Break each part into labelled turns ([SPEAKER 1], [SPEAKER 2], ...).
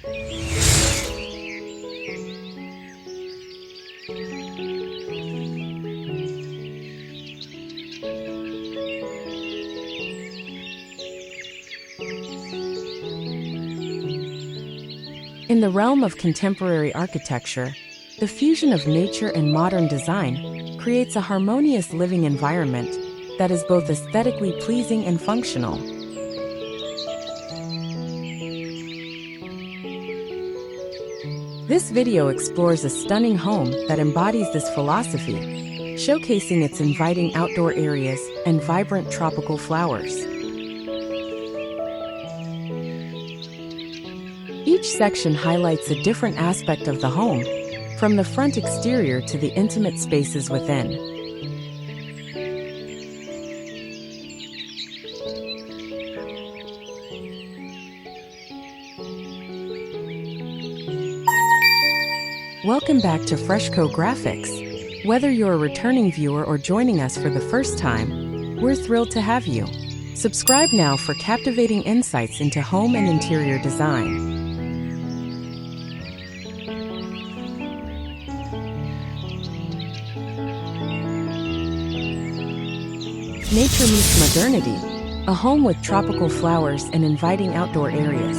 [SPEAKER 1] In the realm of contemporary architecture, the fusion of nature and modern design creates a harmonious living environment that is both aesthetically pleasing and functional. This video explores a stunning home that embodies this philosophy, showcasing its inviting outdoor areas and vibrant tropical flowers. Each section highlights a different aspect of the home, from the front exterior to the intimate spaces within. Welcome back to FreshCo Graphics. Whether you're a returning viewer or joining us for the first time, we're thrilled to have you. Subscribe now for captivating insights into home and interior design. Nature meets modernity, a home with tropical flowers and inviting outdoor areas.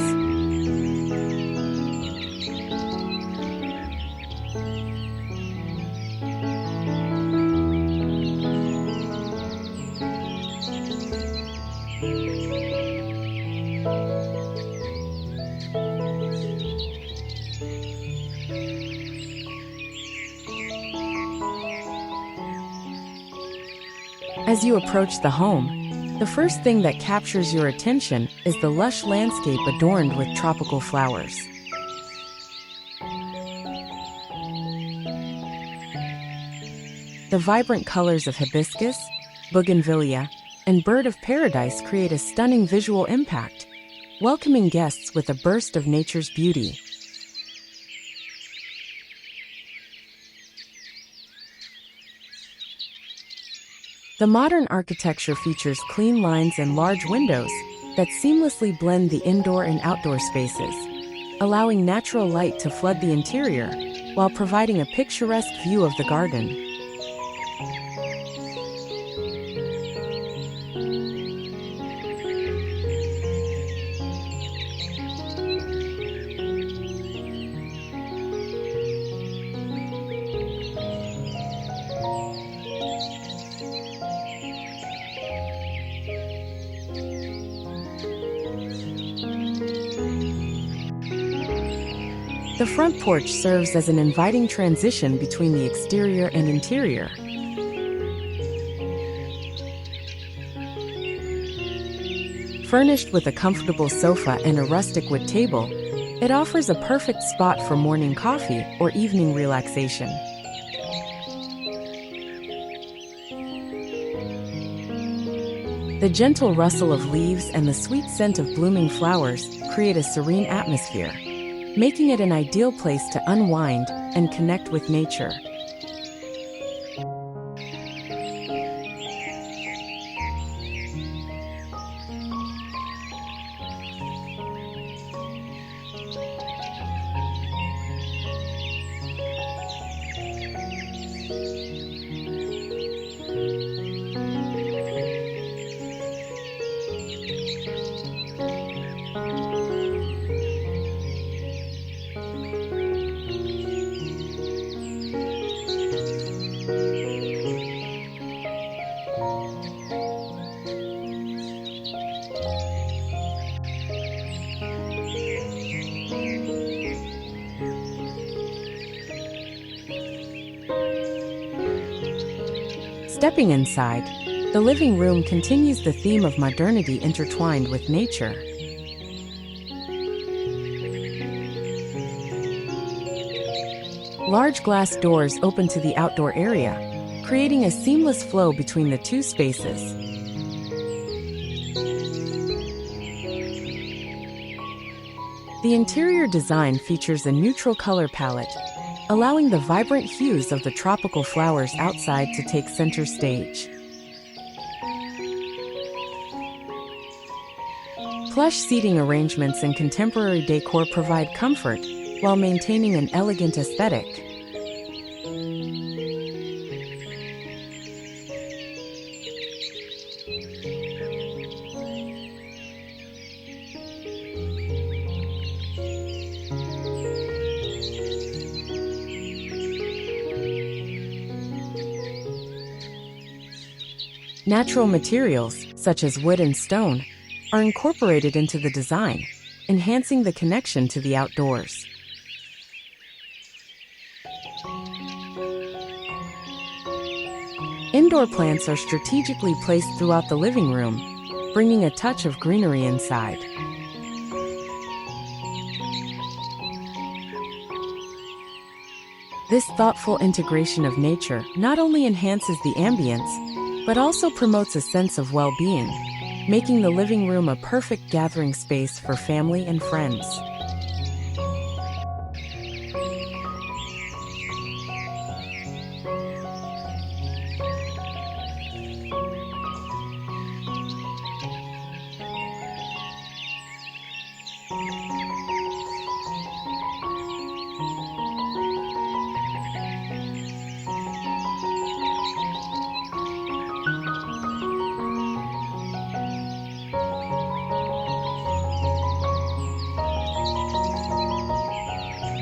[SPEAKER 1] As you approach the home, the first thing that captures your attention is the lush landscape adorned with tropical flowers. The vibrant colors of hibiscus, bougainvillea, and bird of paradise create a stunning visual impact, welcoming guests with a burst of nature's beauty. The modern architecture features clean lines and large windows that seamlessly blend the indoor and outdoor spaces, allowing natural light to flood the interior while providing a picturesque view of the garden. The front porch serves as an inviting transition between the exterior and interior. Furnished with a comfortable sofa and a rustic wood table, it offers a perfect spot for morning coffee or evening relaxation. The gentle rustle of leaves and the sweet scent of blooming flowers create a serene atmosphere, making it an ideal place to unwind and connect with nature. Stepping inside, the living room continues the theme of modernity intertwined with nature. Large glass doors open to the outdoor area, creating a seamless flow between the two spaces. The interior design features a neutral color palette, allowing the vibrant hues of the tropical flowers outside to take center stage. Plush seating arrangements and contemporary decor provide comfort while maintaining an elegant aesthetic. Natural materials, such as wood and stone, are incorporated into the design, enhancing the connection to the outdoors. Indoor plants are strategically placed throughout the living room, bringing a touch of greenery inside. This thoughtful integration of nature not only enhances the ambience, but also promotes a sense of well-being, making the living room a perfect gathering space for family and friends.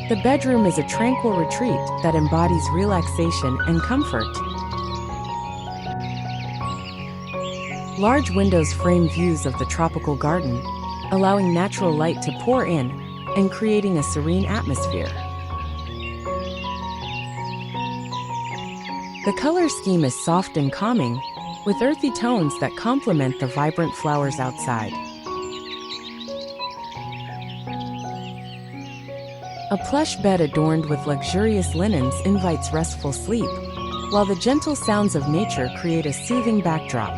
[SPEAKER 1] The bedroom is a tranquil retreat that embodies relaxation and comfort. Large windows frame views of the tropical garden, allowing natural light to pour in and creating a serene atmosphere. The color scheme is soft and calming, with earthy tones that complement the vibrant flowers outside. A plush bed adorned with luxurious linens invites restful sleep, while the gentle sounds of nature create a soothing backdrop.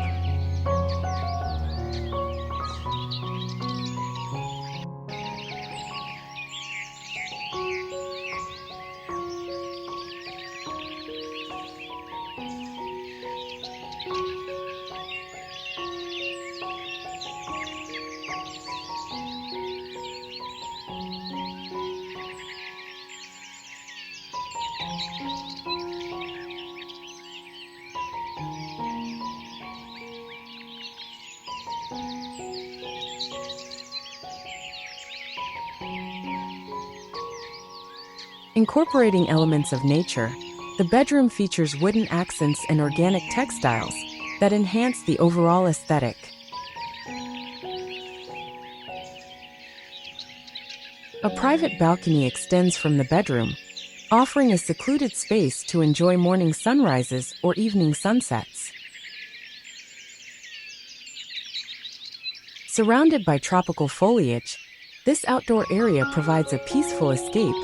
[SPEAKER 1] Incorporating elements of nature, the bedroom features wooden accents and organic textiles that enhance the overall aesthetic. A private balcony extends from the bedroom, offering a secluded space to enjoy morning sunrises or evening sunsets. Surrounded by tropical foliage, this outdoor area provides a peaceful escape,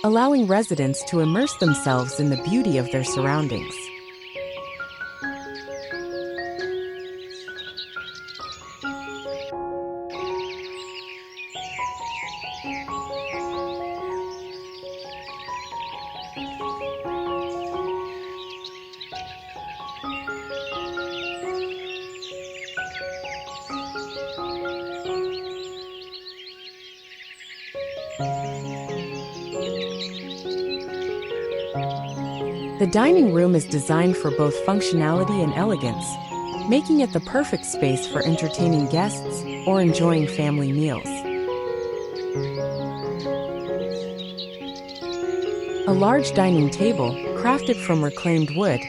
[SPEAKER 1] allowing residents to immerse themselves in the beauty of their surroundings. The dining room is designed for both functionality and elegance, making it the perfect space for entertaining guests or enjoying family meals. A large dining table, crafted from reclaimed wood,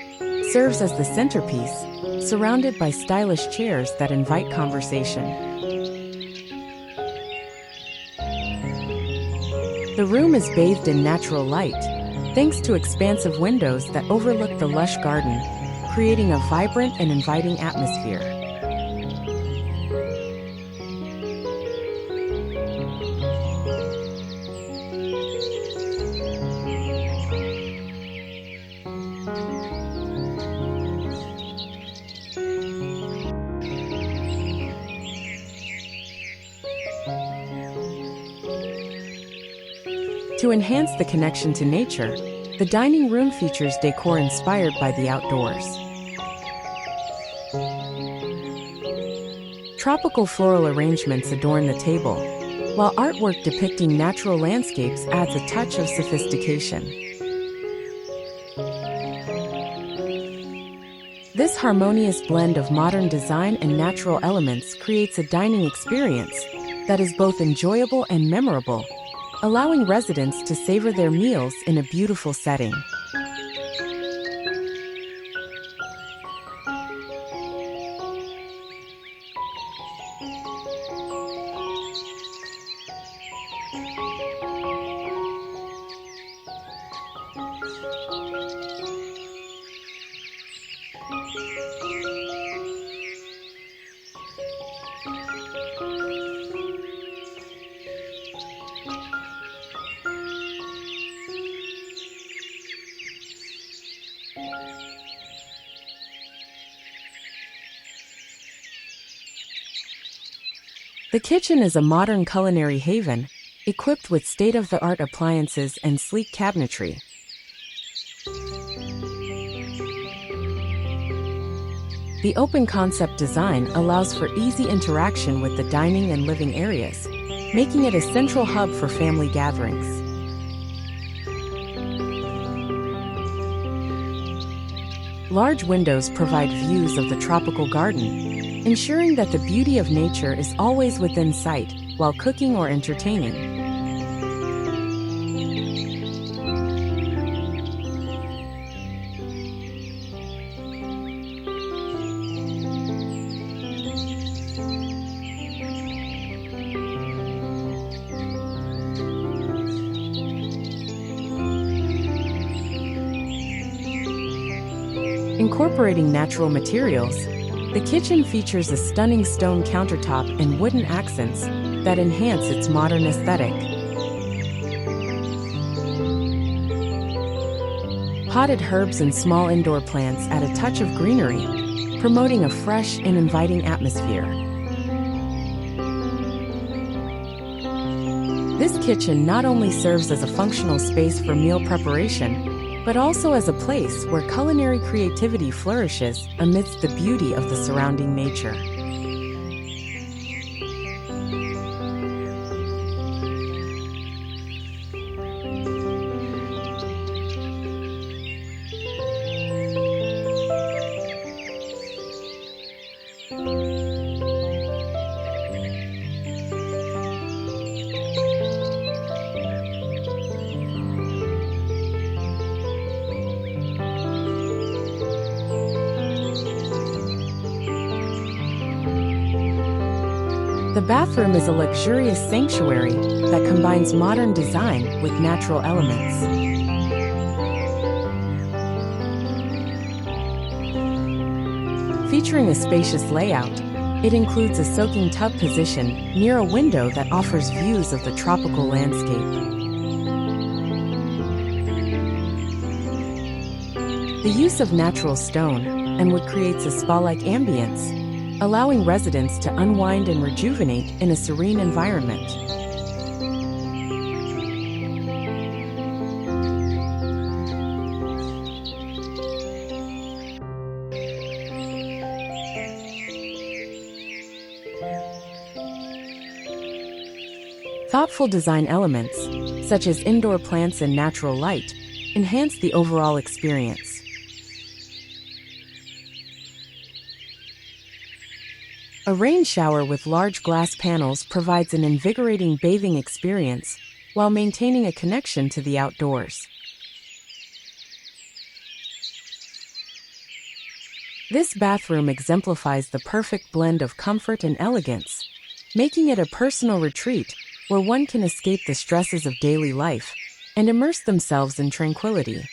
[SPEAKER 1] serves as the centerpiece, surrounded by stylish chairs that invite conversation. The room is bathed in natural light, thanks to expansive windows that overlook the lush garden, creating a vibrant and inviting atmosphere. To enhance the connection to nature, the dining room features decor inspired by the outdoors. Tropical floral arrangements adorn the table, while artwork depicting natural landscapes adds a touch of sophistication. This harmonious blend of modern design and natural elements creates a dining experience that is both enjoyable and memorable, allowing residents to savor their meals in a beautiful setting. The kitchen is a modern culinary haven, equipped with state-of-the-art appliances and sleek cabinetry. The open-concept design allows for easy interaction with the dining and living areas, making it a central hub for family gatherings. Large windows provide views of the tropical garden, ensuring that the beauty of nature is always within sight while cooking or entertaining. Incorporating natural materials, the kitchen features a stunning stone countertop and wooden accents that enhance its modern aesthetic. Potted herbs and small indoor plants add a touch of greenery, promoting a fresh and inviting atmosphere. This kitchen not only serves as a functional space for meal preparation, but also as a place where culinary creativity flourishes amidst the beauty of the surrounding nature. The bathroom is a luxurious sanctuary that combines modern design with natural elements. Featuring a spacious layout, it includes a soaking tub position near a window that offers views of the tropical landscape. The use of natural stone and wood creates a spa-like ambience, allowing residents to unwind and rejuvenate in a serene environment. Thoughtful design elements, such as indoor plants and natural light, enhance the overall experience. A rain shower with large glass panels provides an invigorating bathing experience while maintaining a connection to the outdoors. This bathroom exemplifies the perfect blend of comfort and elegance, making it a personal retreat where one can escape the stresses of daily life and immerse themselves in tranquility.